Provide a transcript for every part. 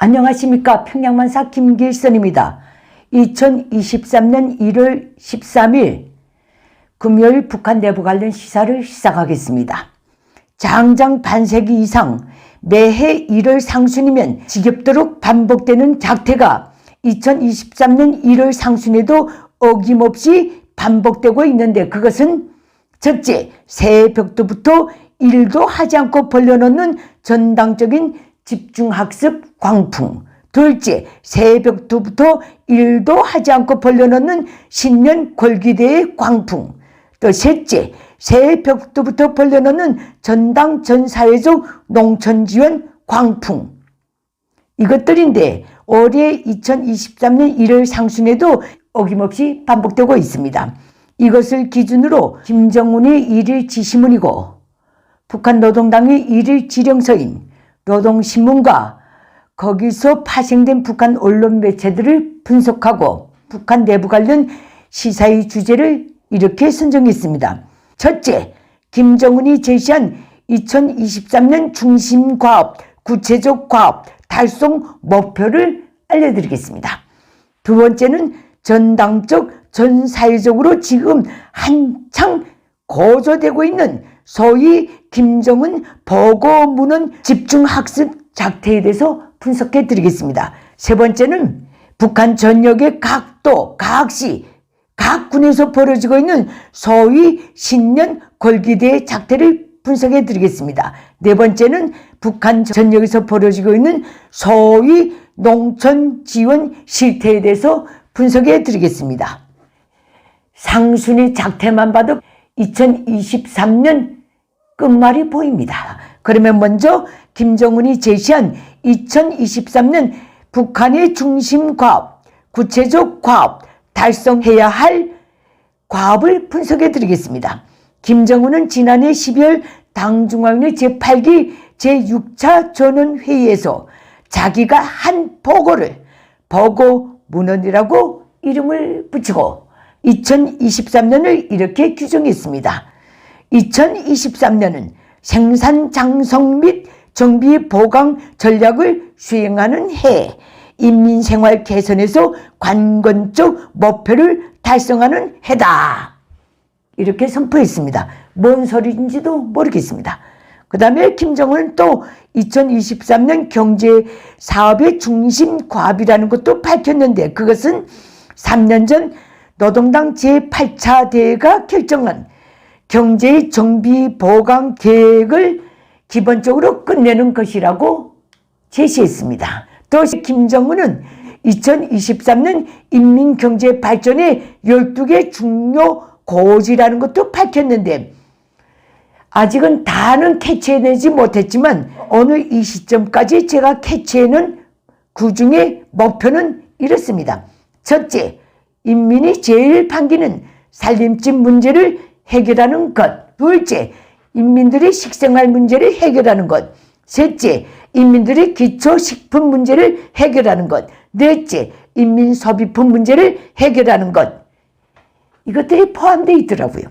안녕하십니까. 평양만사 김길선입니다. 2023년 1월 13일 금요일 북한 내부 관련 시사를 시작하겠습니다. 장장 반세기 이상 매해 1월 상순이면 지겹도록 반복되는 작태가 2023년 1월 상순에도 어김없이 반복되고 있는데, 그것은 첫째, 새해 벽두부터 일도 하지 않고 벌려놓는 전당적인 집중학습 광풍. 둘째, 새해 벽두부터 일도 하지 않고 벌려놓는 신년 골기대의 광풍. 또 셋째, 새해 벽두부터 벌려놓는 전당 전사회적 농촌지원 광풍. 이것들인데 올해 2023년 1월 상순에도 어김없이 반복되고 있습니다. 이것을 기준으로 김정은의 1일 지시문이고 북한 노동당의 1일 지령서인 노동신문과 거기서 파생된 북한 언론 매체들을 분석하고 북한 내부 관련 시사의 주제를 이렇게 선정했습니다. 첫째, 김정은이 제시한 2023년 중심 과업, 구체적 과업 달성 목표를 알려드리겠습니다. 두 번째는 전당적, 전사회적으로 지금 한창 고조되고 있는 소위 김정은 보고문헌 집중학습 작태에 대해서 분석해 드리겠습니다. 세 번째는 북한 전역의 각 도, 각 시, 각 군에서 벌어지고 있는 소위 신년 골기대의 작태를 분석해 드리겠습니다. 네 번째는 북한 전역에서 벌어지고 있는 소위 농촌 지원 실태에 대해서 분석해 드리겠습니다. 상순의 작태만 봐도 2023년 끝말이 보입니다. 그러면 먼저 김정은이 제시한 2023년 북한의 중심 과업, 구체적 과업, 달성해야 할 과업을 분석해 드리겠습니다. 김정은은 지난해 12월 당중앙회 제8기 제6차 전원회의에서 자기가 한 보고를 보고문헌이라고 이름을 붙이고 2023년을 이렇게 규정했습니다. 2023년은 생산 장성 및 정비 보강 전략을 수행하는 해, 인민생활 개선에서 관건적 목표를 달성하는 해다. 이렇게 선포했습니다. 뭔 소리인지도 모르겠습니다. 그 다음에 김정은은 또 2023년 경제사업의 중심 과업이라는 것도 밝혔는데, 그것은 3년 전 노동당 제8차 대회가 결정한 경제의 정비 보강 계획을 기본적으로 끝내는 것이라고 제시했습니다. 또 김정은은 2023년 인민경제 발전의 12개 중요 고지라는 것도 밝혔는데, 아직은 다는 캐치해내지 못했지만 오늘 이 시점까지 제가 캐치해낸 그 중에 목표는 이렇습니다. 첫째, 인민이 제일 반기는 살림집 문제를 해결하는 것. 둘째, 인민들의 식생활 문제를 해결하는 것. 셋째, 인민들의 기초식품 문제를 해결하는 것. 넷째, 인민소비품 문제를 해결하는 것. 이것들이 포함되어 있더라고요.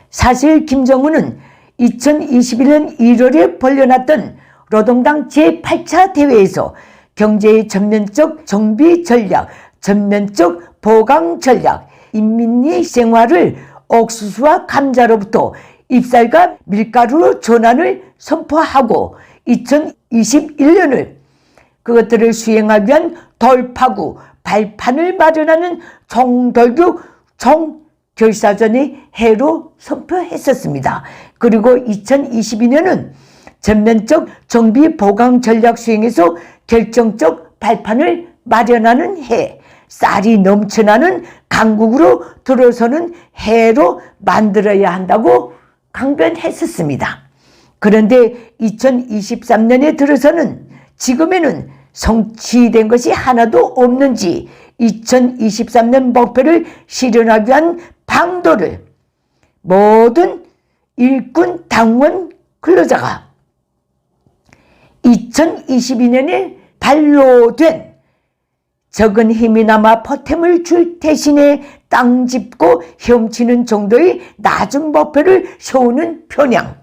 사실 김정은은 2021년 1월에 벌려놨던 노동당 제8차 대회에서 경제의 전면적 정비 전략, 전면적 보강 전략, 인민의 생활을 옥수수와 감자로부터 잎쌀과 밀가루로 전환을 선포하고 2021년을 그것들을 수행하기 위한 돌파구, 발판을 마련하는 총돌격 총결사전의 해로 선포했었습니다. 그리고 2022년은 전면적 정비 보강 전략 수행에서 결정적 발판을 마련하는 해, 쌀이 넘쳐나는 강국으로 들어서는 해로 만들어야 한다고 강변했었습니다. 그런데 2023년에 들어서는 지금에는 성취된 것이 하나도 없는지 2023년 목표를 실현하기 위한 방도를 모든 일꾼 당원 근로자가 2022년에 발로된 적은 힘이나마 보탬을 줄 대신에 땅 짚고 헤엄치는 정도의 낮은 목표를 세우는 편향,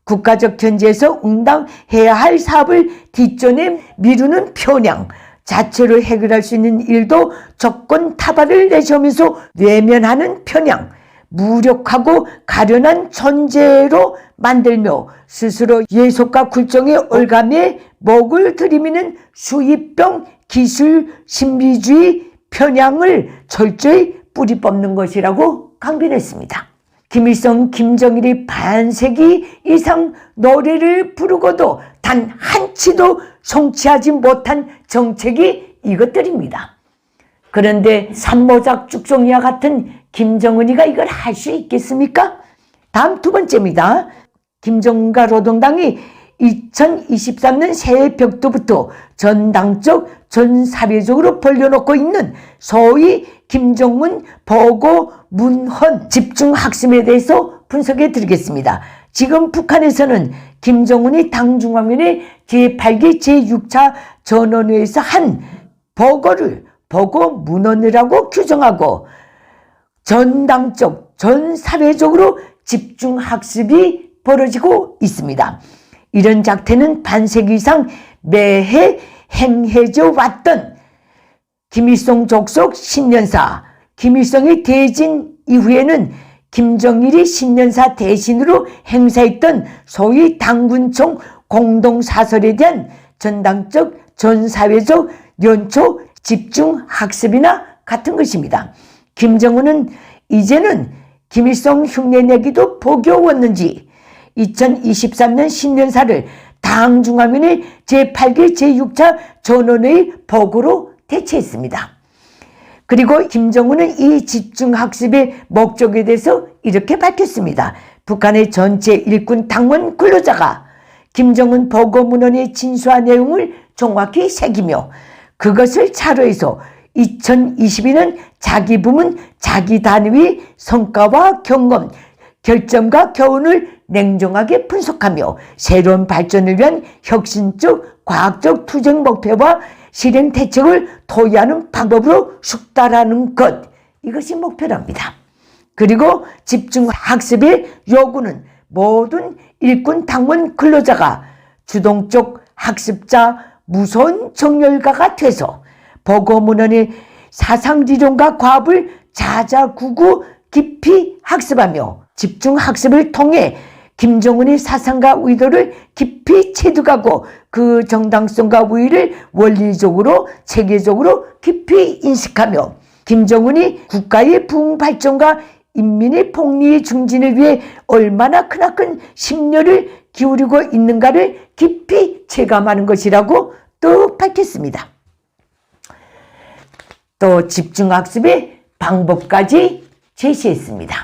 국가적 견제에서 응당해야 할 사업을 뒷전에 미루는 편향, 자체로 해결할 수 있는 일도 조건 타발을 내세우면서 외면하는 편향, 무력하고 가련한 존재로 만들며 스스로 예속과 굴종의 올가미에 목을 들이미는 수입병 기술 신비주의 편향을 철저히 뿌리 뽑는 것이라고 강변했습니다. 김일성, 김정일이 반세기 이상 노래를 부르고도 단 한치도 성취하지 못한 정책이 이것들입니다. 그런데 산모작 죽송이와 같은 김정은이가 이걸 할 수 있겠습니까? 다음 두 번째입니다. 김정은과 노동당이 2023년 새해 벽두부터 전당적, 전사회적으로 벌려놓고 있는 소위 김정은 보고 문헌 집중학습에 대해서 분석해 드리겠습니다. 지금 북한에서는 김정은이 당중앙위원회 제8기 제6차 전원회에서 한 보고를 보고 문헌이라고 규정하고 전당적, 전사회적으로 집중학습이 벌어지고 있습니다. 이런 작태는 반세기 이상 매해 행해져 왔던 김일성 족속 신년사, 김일성이 대진 이후에는 김정일이 신년사 대신으로 행사했던 소위 당군총 공동사설에 대한 전당적, 전사회적 연초 집중학습이나 같은 것입니다. 김정은은 이제는 김일성 흉내내기도 버거웠는지 2023년 신년사를 당중앙위원회 제8기 제6차 전원회의 보고로 대체했습니다. 그리고 김정은은 이 집중학습의 목적에 대해서 이렇게 밝혔습니다. 북한의 전체 일군 당원 근로자가 김정은 보고문헌의 진수한 내용을 정확히 새기며 그것을 차로해서 2022년 자기 부문, 자기 단위의 성과와 경험, 결점과 교훈을 냉정하게 분석하며 새로운 발전을 위한 혁신적, 과학적 투쟁 목표와 실행 대책을 토의하는 방법으로 숙달하는 것, 이것이 목표랍니다. 그리고 집중학습의 요구는 모든 일군 당원 근로자가 주동적 학습자, 무서운 정열가가 돼서 보고문헌의 사상리론과 과업을 자자구구 깊이 학습하며 집중학습을 통해 김정은의 사상과 의도를 깊이 체득하고 그 정당성과 우위를 원리적으로 체계적으로 깊이 인식하며 김정은이 국가의 부흥 발전과 인민의 복리 증진을 위해 얼마나 크나큰 심려를 기울이고 있는가를 깊이 체감하는 것이라고 또 밝혔습니다. 또 집중학습의 방법까지 제시했습니다.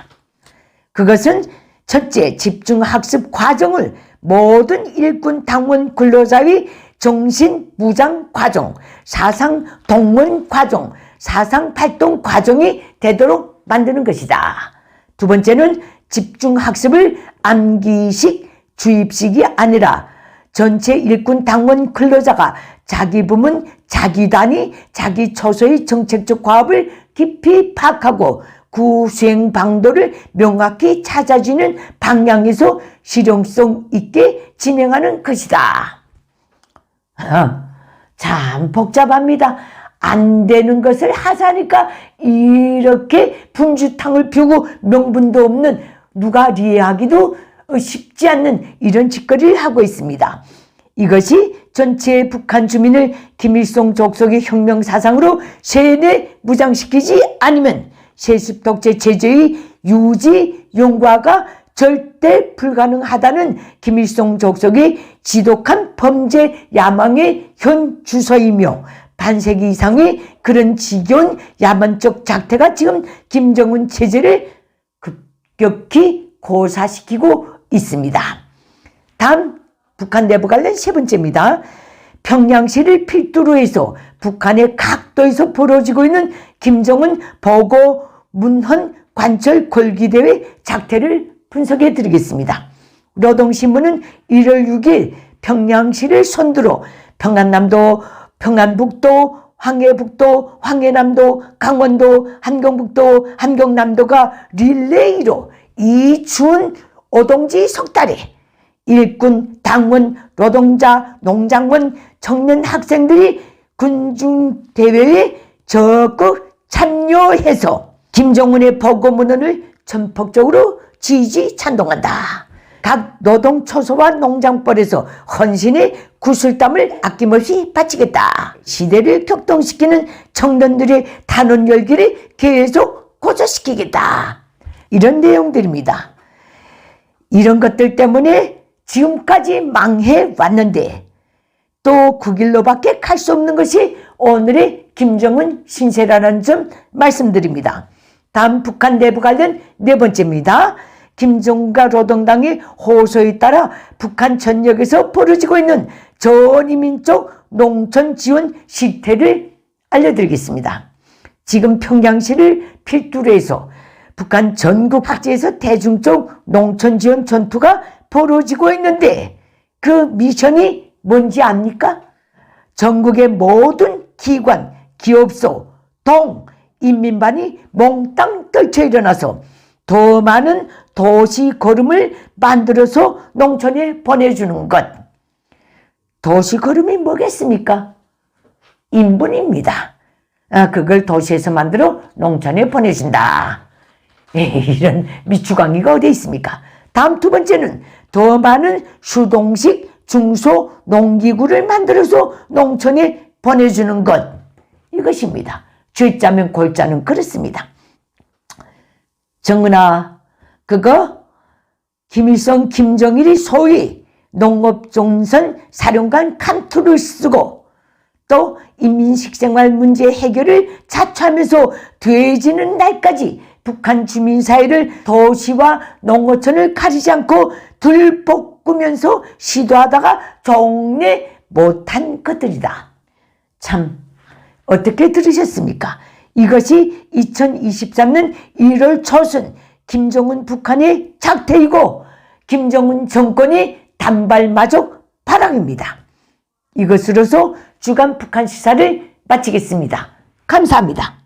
그것은 첫째, 집중학습 과정을 모든 일군 당원 근로자의 정신무장 과정, 사상 동원 과정, 사상 활동 과정이 되도록 만드는 것이다. 두 번째는 집중학습을 암기식, 주입식이 아니라 전체 일군 당원 근로자가 자기 부문, 자기 단위, 자기 처소의 정책적 과업을 깊이 파악하고 그 수행 방도를 명확히 찾아주는 방향에서 실용성 있게 진행하는 것이다. 참 복잡합니다. 안 되는 것을 하자니까 이렇게 분주탕을 피우고 명분도 없는 누가 이해하기도 쉽지 않는 이런 짓거리를 하고 있습니다. 이것이 전체 북한 주민을 김일성 족속의 혁명 사상으로 세뇌 무장시키지 않으면 세습 독재 체제의 유지 용과가 절대 불가능하다는 김일성 족속의 지독한 범죄 야망의 현 주소이며 반세기 이상의 그런 지겨운 야만적 작태가 지금 김정은 체제를 급격히 고사시키고 있습니다. 다음 북한 내부 관련 세 번째입니다. 평양시를 필두로 해서 북한의 각도에서 벌어지고 있는 김정은 보고 문헌 관철 걸기대회 작태를 분석해 드리겠습니다. 노동신문은 1월 6일 평양시를 선두로 평안남도, 평안북도, 황해북도, 황해남도, 강원도, 함경북도, 함경남도가 릴레이로 이 추운 오동지 석달에 일꾼, 당원, 노동자, 농장원, 청년 학생들이 군중대회에 적극 참여해서 김정은의 보고문헌을 전폭적으로 지지 찬동한다. 각 노동초소와 농장벌에서 헌신의 구슬땀을 아낌없이 바치겠다. 시대를 격동시키는 청년들의 탄원 열기를 계속 고조시키겠다. 이런 내용들입니다. 이런 것들 때문에 지금까지 망해 왔는데 또 그 길로밖에 갈 수 없는 것이 오늘의 김정은 신세라는 점 말씀드립니다. 다음 북한 내부 관련 네 번째입니다. 김정은과 노동당의 호소에 따라 북한 전역에서 벌어지고 있는 전이민족 농촌 지원 실태를 알려드리겠습니다. 지금 평양시를 필두로 해서 북한 전국 각지에서 대중적 농촌 지원 전투가 벌어지고 있는데 그 미션이 뭔지 압니까? 전국의 모든 기관, 기업소, 동, 인민반이 몽땅 떨쳐 일어나서 더 많은 도시 걸음을 만들어서 농촌에 보내주는 것. 도시 걸음이 뭐겠습니까? 인분입니다. 그걸 도시에서 만들어 농촌에 보내준다. 이런 미추광이가 어디 있습니까? 다음 두 번째는 더 많은 수동식 중소 농기구를 만들어서 농촌에 보내주는 것. 이것입니다. 죄짜면 골자는 그렇습니다. 정은아, 그거 김일성, 김정일이 소위 농업종선 사령관 칸투를 쓰고 또 인민식생활 문제 해결을 자처하면서 돼지는 날까지 북한 주민사회를 도시와 농어촌을 가리지 않고 들볶으면서 시도하다가 종래 못한 것들이다. 참 어떻게 들으셨습니까? 이것이 2023년 1월 초순 김정은 북한의 작태이고 김정은 정권의 단발마족 발악입니다. 이것으로서 주간 북한 시사를 마치겠습니다. 감사합니다.